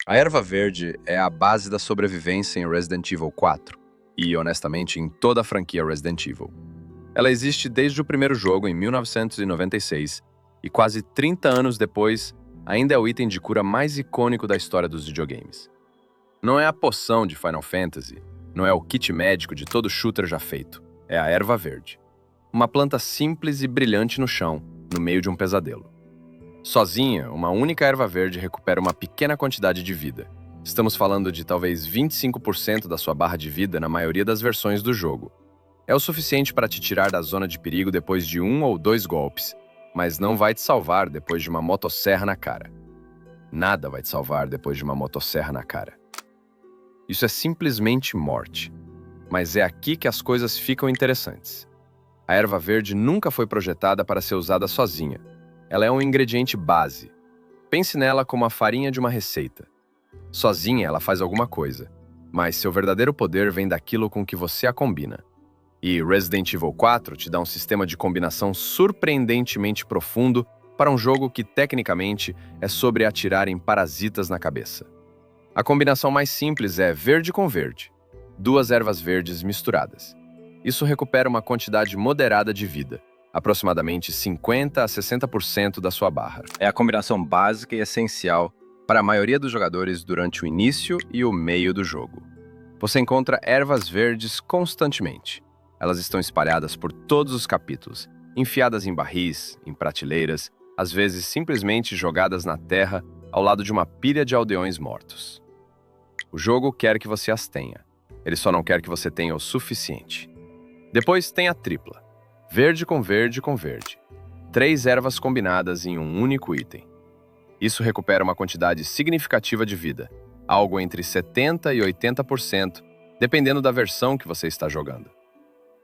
A erva verde é a base da sobrevivência em Resident Evil 4 e, honestamente, em toda a franquia Resident Evil. Ela existe desde o primeiro jogo, em 1996, e quase 30 anos depois, ainda é o item de cura mais icônico da história dos videogames. Não é a poção de Final Fantasy, não é o kit médico de todo shooter já feito, é a erva verde. Uma planta simples e brilhante no chão, no meio de um pesadelo. Sozinha, uma única erva verde recupera uma pequena quantidade de vida. Estamos falando de talvez 25% da sua barra de vida na maioria das versões do jogo. É o suficiente para te tirar da zona de perigo depois de 1 ou 2 golpes, mas não vai te salvar depois de uma motosserra na cara. Nada vai te salvar depois de uma motosserra na cara. Isso é simplesmente morte. Mas é aqui que as coisas ficam interessantes. A erva verde nunca foi projetada para ser usada sozinha. Ela é um ingrediente base. Pense nela como a farinha de uma receita. Sozinha ela faz alguma coisa, mas seu verdadeiro poder vem daquilo com que você a combina. E Resident Evil 4 te dá um sistema de combinação surpreendentemente profundo para um jogo que, tecnicamente, é sobre atirar em parasitas na cabeça. A combinação mais simples é verde com verde. 2 ervas verdes misturadas. Isso recupera uma quantidade moderada de vida, aproximadamente 50 a 60% da sua barra. É a combinação básica e essencial para a maioria dos jogadores durante o início e o meio do jogo. Você encontra ervas verdes constantemente. Elas estão espalhadas por todos os capítulos, enfiadas em barris, em prateleiras, às vezes simplesmente jogadas na terra ao lado de uma pilha de aldeões mortos. O jogo quer que você as tenha. Ele só não quer que você tenha o suficiente. Depois tem a tripla. Verde com verde com verde. 3 ervas combinadas em um único item. Isso recupera uma quantidade significativa de vida, algo entre 70% e 80%, dependendo da versão que você está jogando.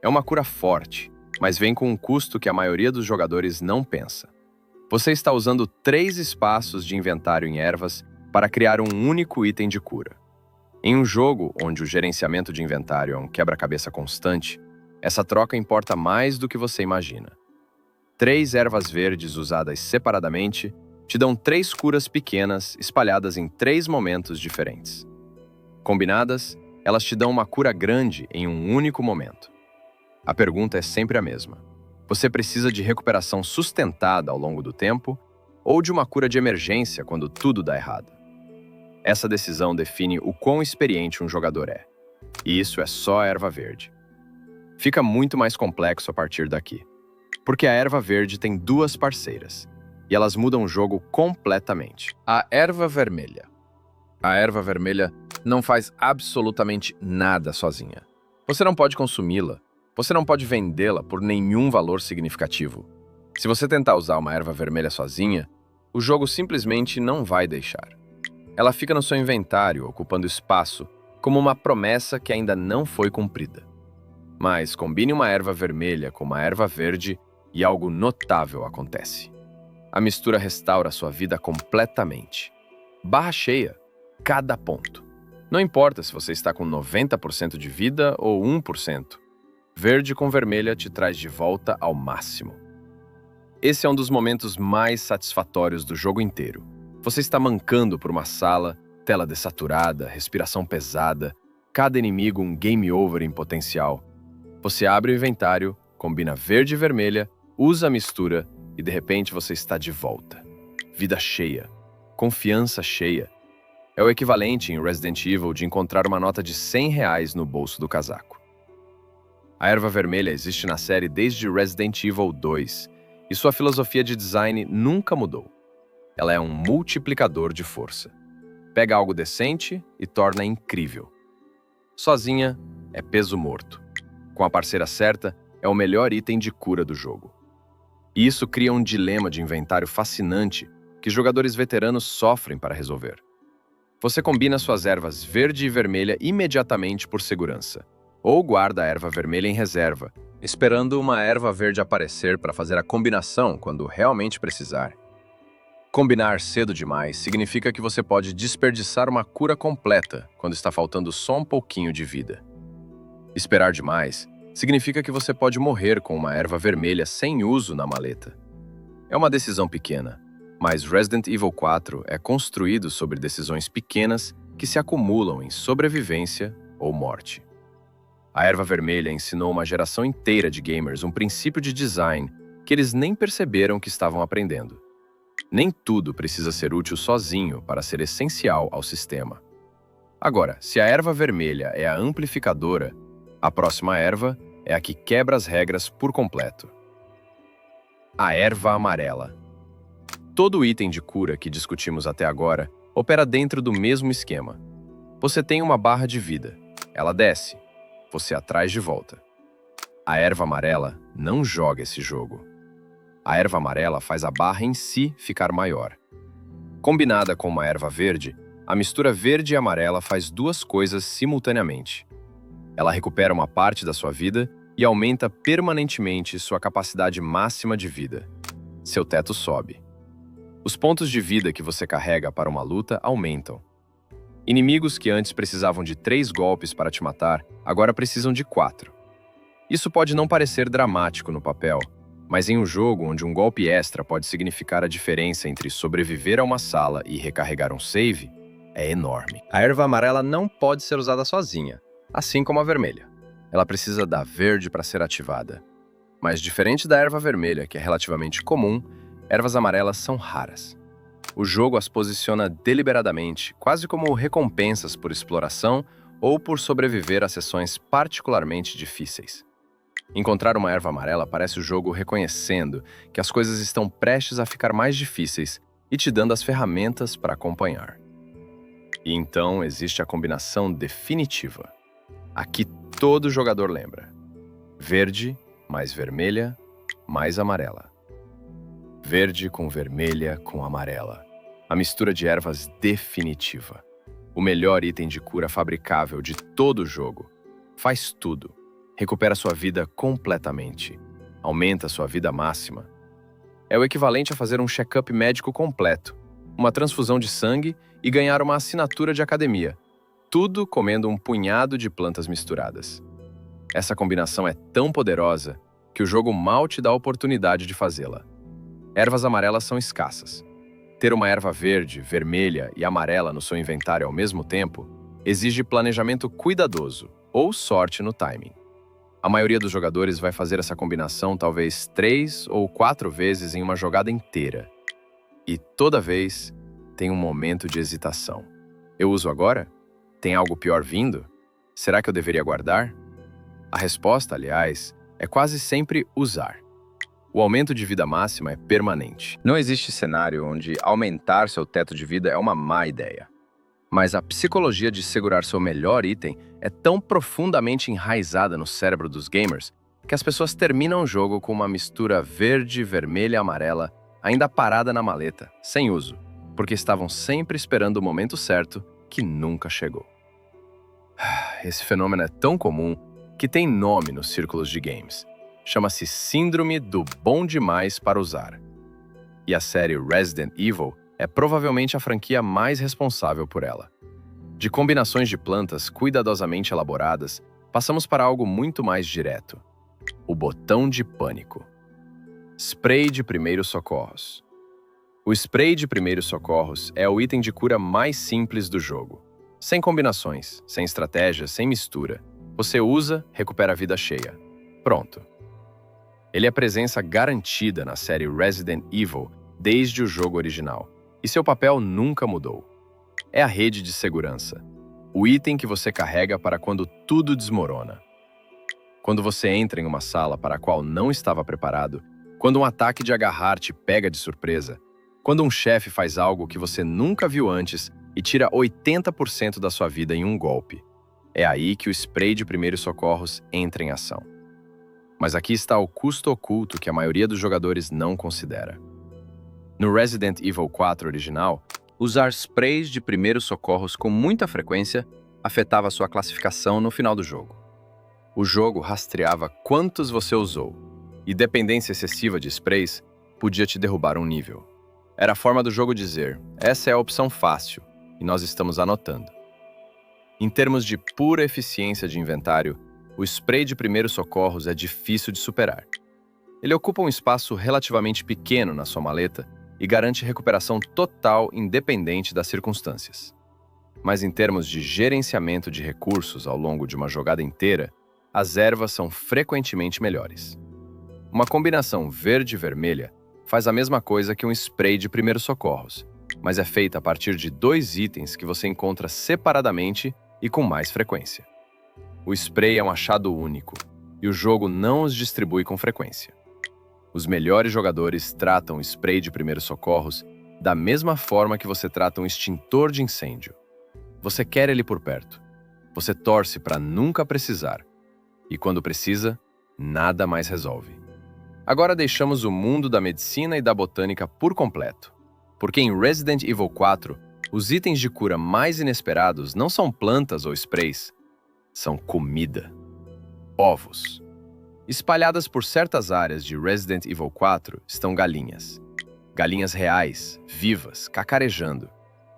É uma cura forte, mas vem com um custo que a maioria dos jogadores não pensa. Você está usando 3 espaços de inventário em ervas para criar um único item de cura. Em um jogo onde o gerenciamento de inventário é um quebra-cabeça constante, essa troca importa mais do que você imagina. 3 ervas verdes usadas separadamente te dão 3 curas pequenas espalhadas em 3 momentos diferentes. Combinadas, elas te dão uma cura grande em um único momento. A pergunta é sempre a mesma. Você precisa de recuperação sustentada ao longo do tempo ou de uma cura de emergência quando tudo dá errado? Essa decisão define o quão experiente um jogador é. E isso é só a erva verde. Fica muito mais complexo a partir daqui. Porque a erva verde tem 2 parceiras. E elas mudam o jogo completamente. A erva vermelha. A erva vermelha não faz absolutamente nada sozinha. Você não pode consumi-la. Você não pode vendê-la por nenhum valor significativo. Se você tentar usar uma erva vermelha sozinha, o jogo simplesmente não vai deixar. Ela fica no seu inventário, ocupando espaço, como uma promessa que ainda não foi cumprida. Mas combine uma erva vermelha com uma erva verde e algo notável acontece. A mistura restaura sua vida completamente. Barra cheia, cada ponto. Não importa se você está com 90% de vida ou 1%. Verde com vermelha te traz de volta ao máximo. Esse é um dos momentos mais satisfatórios do jogo inteiro. Você está mancando por uma sala, tela dessaturada, respiração pesada, cada inimigo um game over em potencial. Você abre o inventário, combina verde e vermelha, usa a mistura e de repente você está de volta. Vida cheia, confiança cheia. É o equivalente em Resident Evil de encontrar uma nota de R$ 100 no bolso do casaco. A erva vermelha existe na série desde Resident Evil 2 e sua filosofia de design nunca mudou. Ela é um multiplicador de força. Pega algo decente e torna incrível. Sozinha, é peso morto. Com a parceira certa, é o melhor item de cura do jogo. E isso cria um dilema de inventário fascinante que jogadores veteranos sofrem para resolver. Você combina suas ervas verde e vermelha imediatamente por segurança, ou guarda a erva vermelha em reserva, esperando uma erva verde aparecer para fazer a combinação quando realmente precisar. Combinar cedo demais significa que você pode desperdiçar uma cura completa quando está faltando só um pouquinho de vida. Esperar demais significa que você pode morrer com uma erva vermelha sem uso na maleta. É uma decisão pequena, Mas Resident Evil 4 é construído sobre decisões pequenas que se acumulam em sobrevivência ou morte. A Erva Vermelha ensinou uma geração inteira de gamers um princípio de design que eles nem perceberam que estavam aprendendo. Nem tudo precisa ser útil sozinho para ser essencial ao sistema. Agora, se a Erva Vermelha é a amplificadora, a próxima erva é a que quebra as regras por completo. A Erva Amarela. Todo item de cura que discutimos até agora opera dentro do mesmo esquema. Você tem uma barra de vida. Ela desce. Você a traz de volta. A Erva Amarela não joga esse jogo. A Erva Amarela faz a barra em si ficar maior. Combinada com uma erva verde, a mistura verde e amarela faz duas coisas simultaneamente. Ela recupera uma parte da sua vida e aumenta permanentemente sua capacidade máxima de vida. Seu teto sobe. Os pontos de vida que você carrega para uma luta aumentam. Inimigos que antes precisavam de 3 golpes para te matar, agora precisam de 4. Isso pode não parecer dramático no papel, mas em um jogo onde um golpe extra pode significar a diferença entre sobreviver a uma sala e recarregar um save, é enorme. A erva amarela não pode ser usada sozinha, assim como a vermelha. Ela precisa da verde para ser ativada. Mas diferente da erva vermelha, que é relativamente comum, ervas amarelas são raras. O jogo as posiciona deliberadamente, quase como recompensas por exploração ou por sobreviver a sessões particularmente difíceis. Encontrar uma erva amarela parece o jogo reconhecendo que as coisas estão prestes a ficar mais difíceis e te dando as ferramentas para acompanhar. E então existe a combinação definitiva. Aqui todo jogador lembra. Verde mais vermelha mais amarela. Verde com vermelha com amarela. A mistura de ervas definitiva. O melhor item de cura fabricável de todo o jogo. Faz tudo. Recupera sua vida completamente. Aumenta sua vida máxima. É o equivalente a fazer um check-up médico completo, uma transfusão de sangue e ganhar uma assinatura de academia. Tudo comendo um punhado de plantas misturadas. Essa combinação é tão poderosa que o jogo mal te dá a oportunidade de fazê-la. Ervas amarelas são escassas. Ter uma erva verde, vermelha e amarela no seu inventário ao mesmo tempo exige planejamento cuidadoso ou sorte no timing. A maioria dos jogadores vai fazer essa combinação talvez 3 ou 4 vezes em uma jogada inteira. E toda vez tem um momento de hesitação. Eu uso agora? Tem algo pior vindo? Será que eu deveria guardar? A resposta, aliás, é quase sempre usar. O aumento de vida máxima é permanente. Não existe cenário onde aumentar seu teto de vida é uma má ideia. Mas a psicologia de segurar seu melhor item é tão profundamente enraizada no cérebro dos gamers que as pessoas terminam o jogo com uma mistura verde, vermelha e amarela ainda parada na maleta, sem uso, porque estavam sempre esperando o momento certo que nunca chegou. Esse fenômeno é tão comum que tem nome nos círculos de games. Chama-se Síndrome do Bom Demais para Usar. E a série Resident Evil é provavelmente a franquia mais responsável por ela. De combinações de plantas cuidadosamente elaboradas, passamos para algo muito mais direto. O botão de pânico. Spray de primeiros socorros. O spray de primeiros socorros é o item de cura mais simples do jogo. Sem combinações, sem estratégia, sem mistura. Você usa, recupera a vida cheia. Pronto. Ele é presença garantida na série Resident Evil desde o jogo original, e seu papel nunca mudou. É a rede de segurança, o item que você carrega para quando tudo desmorona. Quando você entra em uma sala para a qual não estava preparado, quando um ataque de agarrar te pega de surpresa, quando um chefe faz algo que você nunca viu antes e tira 80% da sua vida em um golpe, é aí que o spray de primeiros socorros entra em ação. Mas aqui está o custo oculto que a maioria dos jogadores não considera. No Resident Evil 4 original, usar sprays de primeiros socorros com muita frequência afetava sua classificação no final do jogo. O jogo rastreava quantos você usou, e dependência excessiva de sprays podia te derrubar um nível. Era a forma do jogo dizer, essa é a opção fácil, e nós estamos anotando. Em termos de pura eficiência de inventário, o spray de primeiros socorros é difícil de superar. Ele ocupa um espaço relativamente pequeno na sua maleta e garante recuperação total independente das circunstâncias. Mas em termos de gerenciamento de recursos ao longo de uma jogada inteira, as ervas são frequentemente melhores. Uma combinação verde-vermelha faz a mesma coisa que um spray de primeiros socorros, mas é feita a partir de 2 itens que você encontra separadamente e com mais frequência. O spray é um achado único, e o jogo não os distribui com frequência. Os melhores jogadores tratam o spray de primeiros socorros da mesma forma que você trata um extintor de incêndio. Você quer ele por perto. Você torce para nunca precisar. E quando precisa, nada mais resolve. Agora deixamos o mundo da medicina e da botânica por completo. Porque em Resident Evil 4, os itens de cura mais inesperados não são plantas ou sprays, são comida. Ovos. Espalhadas por certas áreas de Resident Evil 4 estão galinhas. Galinhas reais, vivas, cacarejando.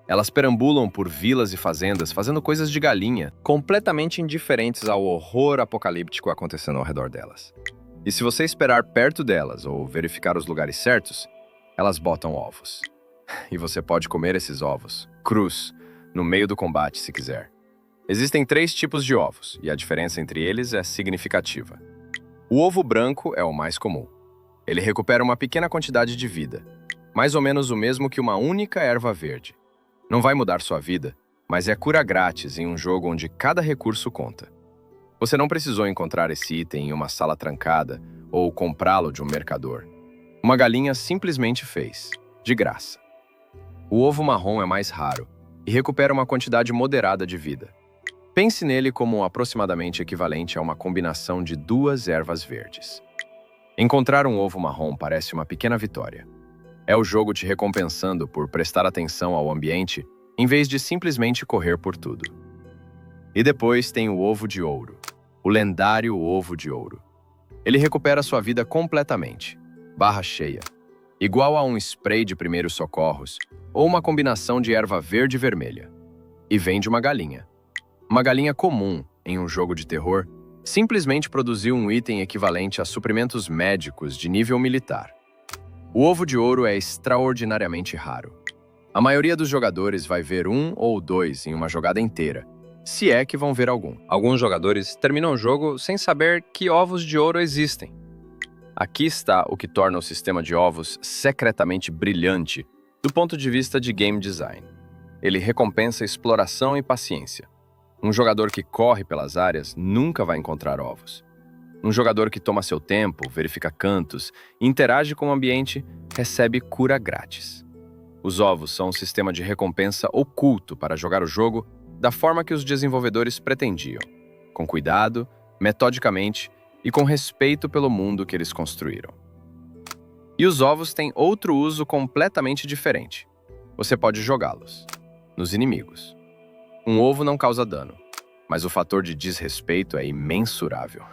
Elas perambulam por vilas e fazendas fazendo coisas de galinha, completamente indiferentes ao horror apocalíptico acontecendo ao redor delas. E se você esperar perto delas ou verificar os lugares certos, elas botam ovos. E você pode comer esses ovos, crus, no meio do combate se quiser. Existem 3 tipos de ovos, e a diferença entre eles é significativa. O ovo branco é o mais comum. Ele recupera uma pequena quantidade de vida, mais ou menos o mesmo que uma única erva verde. Não vai mudar sua vida, mas é cura grátis em um jogo onde cada recurso conta. Você não precisou encontrar esse item em uma sala trancada ou comprá-lo de um mercador. Uma galinha simplesmente fez, de graça. O ovo marrom é mais raro e recupera uma quantidade moderada de vida. Pense nele como aproximadamente equivalente a uma combinação de 2 ervas verdes. Encontrar um ovo marrom parece uma pequena vitória. É o jogo te recompensando por prestar atenção ao ambiente em vez de simplesmente correr por tudo. E depois tem o ovo de ouro, o lendário ovo de ouro. Ele recupera sua vida completamente, barra cheia, igual a um spray de primeiros socorros ou uma combinação de erva verde e vermelha. E vem de uma galinha. Uma galinha comum, em um jogo de terror, simplesmente produziu um item equivalente a suprimentos médicos de nível militar. O ovo de ouro é extraordinariamente raro. A maioria dos jogadores vai ver 1 ou 2 em uma jogada inteira, se é que vão ver algum. Alguns jogadores terminam o jogo sem saber que ovos de ouro existem. Aqui está o que torna o sistema de ovos secretamente brilhante do ponto de vista de game design. Ele recompensa exploração e paciência. Um jogador que corre pelas áreas nunca vai encontrar ovos. Um jogador que toma seu tempo, verifica cantos e interage com o ambiente, recebe cura grátis. Os ovos são um sistema de recompensa oculto para jogar o jogo da forma que os desenvolvedores pretendiam, com cuidado, metodicamente e com respeito pelo mundo que eles construíram. E os ovos têm outro uso completamente diferente. Você pode jogá-los nos inimigos. Um ovo não causa dano, mas o fator de desrespeito é imensurável.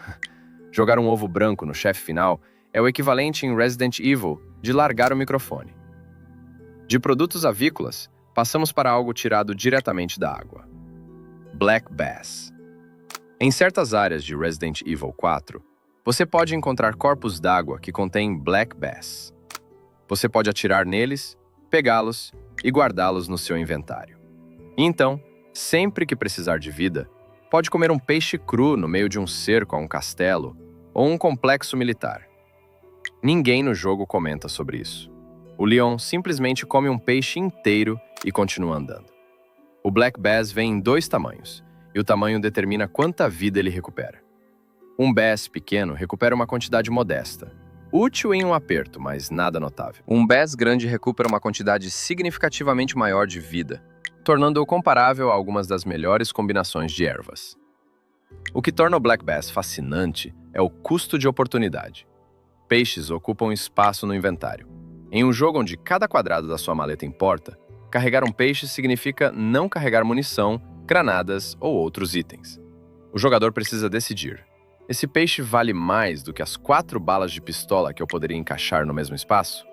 Jogar um ovo branco no chefe final é o equivalente em Resident Evil de largar o microfone. De produtos avícolas, passamos para algo tirado diretamente da água. Black Bass. Em certas áreas de Resident Evil 4, você pode encontrar corpos d'água que contêm Black Bass. Você pode atirar neles, pegá-los e guardá-los no seu inventário. E então, sempre que precisar de vida, pode comer um peixe cru no meio de um cerco a um castelo ou um complexo militar. Ninguém no jogo comenta sobre isso. O Leon simplesmente come um peixe inteiro e continua andando. O Black Bass vem em 2 tamanhos, e o tamanho determina quanta vida ele recupera. Um Bass pequeno recupera uma quantidade modesta, útil em um aperto, mas nada notável. Um Bass grande recupera uma quantidade significativamente maior de vida, tornando-o comparável a algumas das melhores combinações de ervas. O que torna o Black Bass fascinante é o custo de oportunidade. Peixes ocupam espaço no inventário. Em um jogo onde cada quadrado da sua maleta importa, carregar um peixe significa não carregar munição, granadas ou outros itens. O jogador precisa decidir: esse peixe vale mais do que as 4 balas de pistola que eu poderia encaixar no mesmo espaço?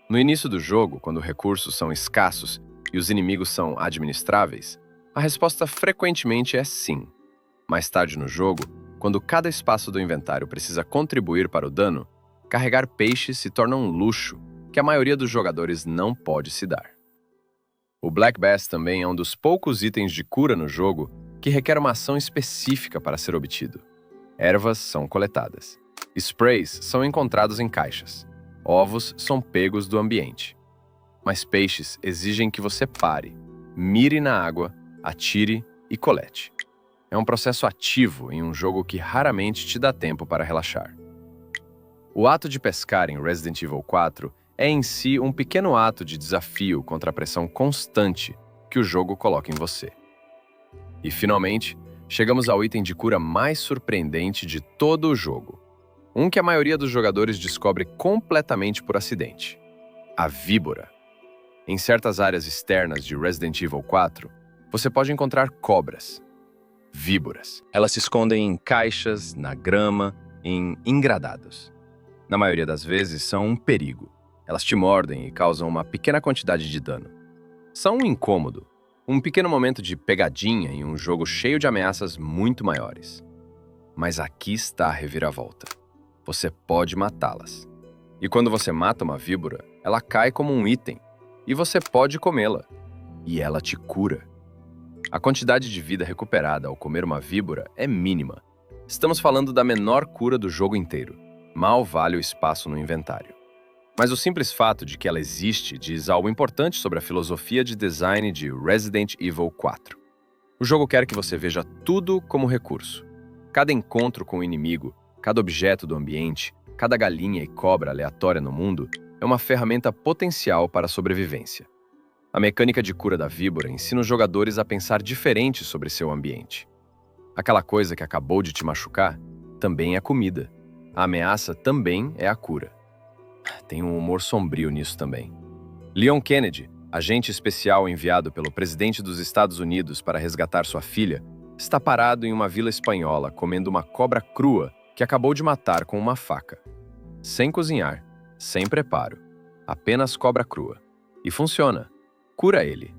No início do jogo, quando recursos são escassos e os inimigos são administráveis, a resposta frequentemente é sim. Mais tarde no jogo, quando cada espaço do inventário precisa contribuir para o dano, carregar peixes se torna um luxo que a maioria dos jogadores não pode se dar. O Black Bass também é um dos poucos itens de cura no jogo que requer uma ação específica para ser obtido. Ervas são coletadas. Sprays são encontrados em caixas. Ovos são pegos do ambiente. Mas peixes exigem que você pare, mire na água, atire e colete. É um processo ativo em um jogo que raramente te dá tempo para relaxar. O ato de pescar em Resident Evil 4 é em si um pequeno ato de desafio contra a pressão constante que o jogo coloca em você. E, finalmente, chegamos ao item de cura mais surpreendente de todo o jogo. Um que a maioria dos jogadores descobre completamente por acidente. A víbora. Em certas áreas externas de Resident Evil 4, você pode encontrar cobras. Víboras. Elas se escondem em caixas, na grama, em engradados. Na maioria das vezes, são um perigo. Elas te mordem e causam uma pequena quantidade de dano. São um incômodo, um pequeno momento de pegadinha em um jogo cheio de ameaças muito maiores. Mas aqui está a reviravolta. Você pode matá-las. E quando você mata uma víbora, ela cai como um item, e você pode comê-la. E ela te cura. A quantidade de vida recuperada ao comer uma víbora é mínima. Estamos falando da menor cura do jogo inteiro. Mal vale o espaço no inventário. Mas o simples fato de que ela existe diz algo importante sobre a filosofia de design de Resident Evil 4. O jogo quer que você veja tudo como recurso. Cada encontro com o inimigo, cada objeto do ambiente, cada galinha e cobra aleatória no mundo é uma ferramenta potencial para a sobrevivência. A mecânica de cura da víbora ensina os jogadores a pensar diferente sobre seu ambiente. Aquela coisa que acabou de te machucar também é comida. A ameaça também é a cura. Tem um humor sombrio nisso também. Leon Kennedy, agente especial enviado pelo presidente dos Estados Unidos para resgatar sua filha, está parado em uma vila espanhola comendo uma cobra crua que acabou de matar com uma faca. Sem cozinhar, sem preparo, apenas cobra crua. E funciona. Cura ele.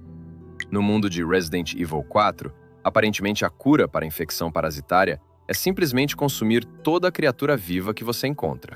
No mundo de Resident Evil 4, aparentemente a cura para a infecção parasitária é simplesmente consumir toda a criatura viva que você encontra.